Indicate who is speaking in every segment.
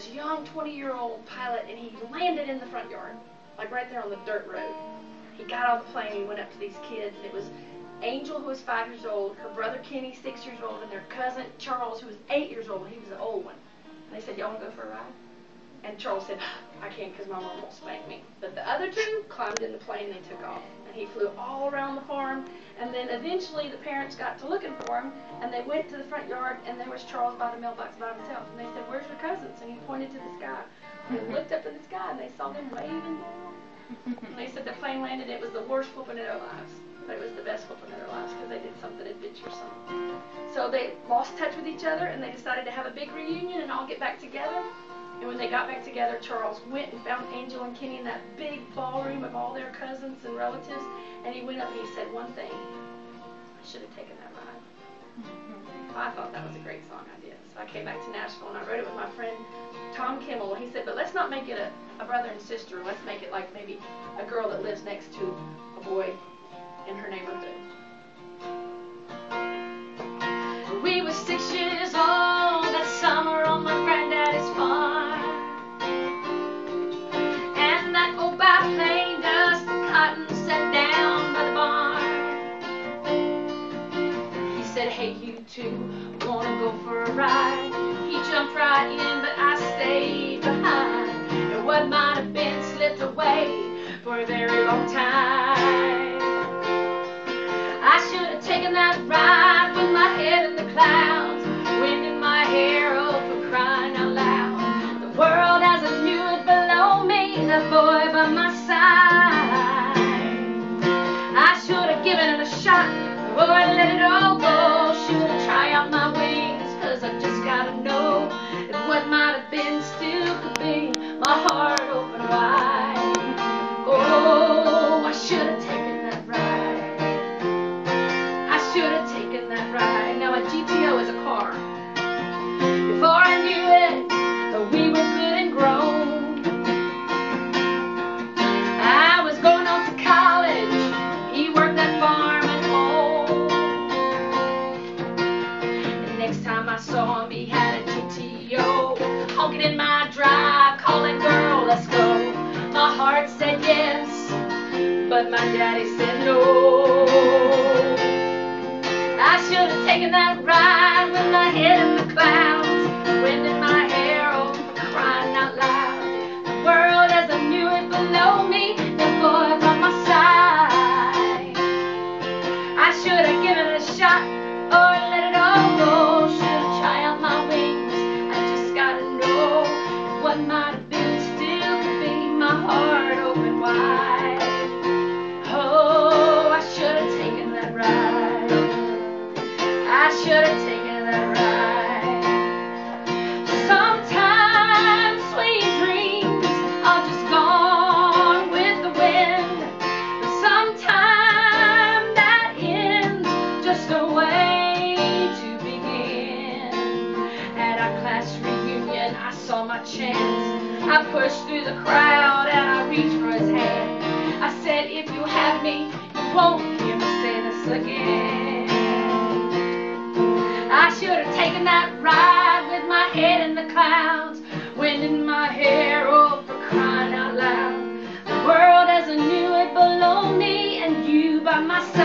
Speaker 1: this young 20-year-old pilot, and he landed in the front yard, like right there on the dirt road. He got on the plane and he went up to these kids, and it was Angel, who was 5 years old, her brother Kenny, 6 years old, and their cousin Charles, who was 8 years old. He was the old one. And they said, y'all want to go for a ride? And Charles said, I can't because my mom won't spank me. But the other two climbed in the plane and they took off. And he flew all around the farm. And then eventually the parents got to looking for him, and they went to the front yard, and there was Charles by the mailbox by himself. And they said, where's your cousins? And he pointed to the sky. And they looked up in the sky, and they saw them waving down. And they said the plane landed. It was the worst whooping of their lives. But it was the best whooping of their lives because they did something adventuresome. So they lost touch with each other, and they decided to have a big reunion and all get back together. And when they got back together, Charles went and found Angel and Kenny in that big ballroom of all their cousins and relatives. And he went up and he said one thing: I should have taken that ride. I thought that was a great song idea. So I came back to Nashville and I wrote it with my friend Tom Kimmel. He said, but let's not make it a brother and sister. Let's make it like maybe a girl that lives next to a boy in her neighborhood. We were 6 years old that summer on my granddaddy's farm. And that old biplane dust the cotton set down by the barn. He said, hey, you two, wanna go for a ride? He jumped right in, but I stayed behind. And what might have been slipped away for a very long time. I should have taken that ride with my head in the clouds, wind in my hair, oh, for crying out loud. The world as I knew it below me, that boy by my side. I should have given it a shot, or let it all go. Should have tried out my wings, cause I just gotta know that what might have been still could be my heart open wide. Oh, I should have taken that ride. Should have taken that ride. Now a GTO is a car. Before I knew it, we were good and grown. I was going off to college. He worked that farm at home. And next time I saw him, he had a GTO, honking in my drive, calling, girl, let's go. My heart said yes, but my daddy said no. I should have taken that ride with my head in the clouds, wind in my hair, oh, for crying out loud. The world as I knew it below me, the boy by my side. I should have given it a shot, or let it all go. Should have tried out my wings. I just gotta know what might have been still could be my heart open wide. Oh, I should have taken that ride. I should have taken that ride. Sometimes sweet dreams are just gone with the wind. But sometimes that ends just a way to begin. At our class reunion, I saw my chance. I pushed through the crowd and I reached for his hand. I said, if you have me, you won't hear me say this again. I should have taken that ride with my head in the clouds, wind in my hair, oh, for crying out loud. The world as I knew it below me, and you by my side.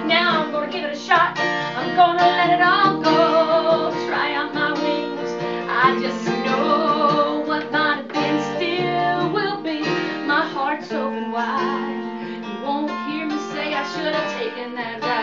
Speaker 1: Now I'm gonna give it a shot, I'm gonna let it all go, try out my wings. I just know what might have been still will be. My heart's open wide. You won't hear me say I should have taken that ride.